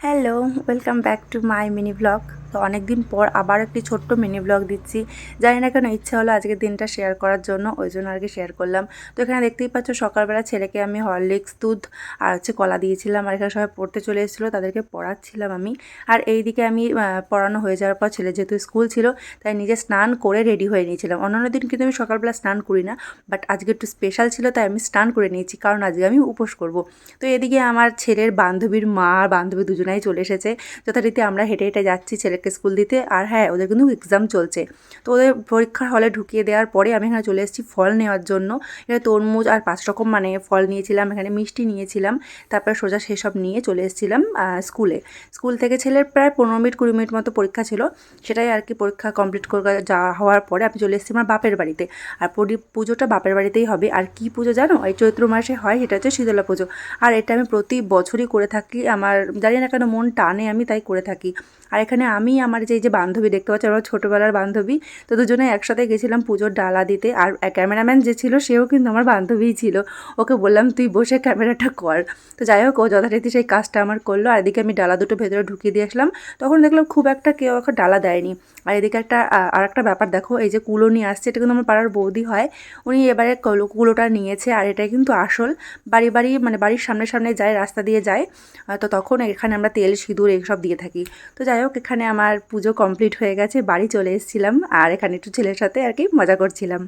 Hello, welcome back to my mini blog. তো অনেক দিন পর আবার একটি ছোট্ট মিনি ব্লগ দিচ্ছি। জানি না কেন ইচ্ছা হলো আজকের দিনটা শেয়ার করার জন্য, ওই জন্য আর কি শেয়ার করলাম। তো এখানে দেখতেই পাচ্ছ সকালবেলা ছেলেকে আমি হরলিক্স, দুধ আর কলা দিয়েছিলাম। আর এখানে সবাই পড়তে চলে এসেছিলো, তাদেরকে পড়াচ্ছিলাম আমি। আর এইদিকে আমি পড়ানো হয়ে যাওয়ার পর ছেলে যেহেতু স্কুল ছিল, তাই নিজে স্নান করে রেডি হয়ে নিয়েছিলাম। অন্যান্য দিন কিন্তু আমি সকালবেলা স্নান করি না, বাট আজকে একটু স্পেশাল ছিল তাই আমি স্নান করে নিয়েছি, কারণ আজকে আমি উপোস করব। তো এদিকে আমার ছেলের বান্ধবীর মা আর বান্ধবী দুজনাই চলে এসেছে। যথারীতি আমরা হেঁটে হেঁটে যাচ্ছি ছেলেকে স্কুল দিতে। আর হ্যাঁ, ওদের কিন্তু এক্সাম চলছে। তো ওদের পরীক্ষার হলে ঢুকিয়ে দেওয়ার পরে আমি এখানে চলে এসেছি ফল নেওয়ার জন্য। এখানে তরমুজ আর 5 রকম ফল নিয়েছিলাম, এখানে মিষ্টি নিয়েছিলাম। তারপরে সোজা সেসব নিয়ে চলে এসেছিলাম স্কুলে। স্কুল থেকে ছেলের প্রায় 15 মিনিট 20 মিনিট মতো পরীক্ষা ছিল। সেটাই আর কি পরীক্ষা কমপ্লিট করে যাওয়া হওয়ার পরে আমি চলে এসেছি আমার বাপের বাড়িতে। আর পুজোটা বাপের বাড়িতেই হবে। আর কি পুজো জানো, এই চৈত্র মাসে হয়, সেটা হচ্ছে শীতলা পুজো। আর এটা আমি প্রতি বছরই করে থাকি, আমার জানি না কেন মন টানে, আমি তাই করে থাকি। আর এখানে আমি আমার যে বান্ধবী দেখতে পাচ্ছি, আমার ছোটোবেলার বান্ধবী, তো দুজনে একসাথে গেছিলাম পুজোর ডালা দিতে। আর ক্যামেরাম্যান যে ছিল সেও কিন্তু আমার বান্ধবীই ছিল। ওকে বললাম তুই বসে ক্যামেরাটা কর। তো যাই হোক, ও যথারীতি সেই কাজটা আমার করলো। আর এদিকে আমি ডালা দুটো ভেতরে ঢুকিয়ে দিয়ে আসলাম। তখন দেখলাম খুব একটা কেউ এখন ডালা দেয়নি। আর এদিকে আর একটা ব্যাপার দেখো, এই যে কুলো নিয়ে আসছে, এটা কিন্তু আমার পাড়ার বৌদি হয়, উনি এবারে কুলোটা নিয়েছে। আর এটা কিন্তু আসল বাড়ি বাড়ি বাড়ির সামনে সামনে যায়, রাস্তা দিয়ে যায়। তো তখন এখানে আমরা তেল সিঁদুর এইসব দিয়ে থাকি। তো যাই হোক, এখানে আমার পুজো কমপ্লিট হয়ে গেছে, বাড়ি চলে এসেছিলাম। আর এখানে একটু ছেলের সাথে আর কি মজা করছিলাম।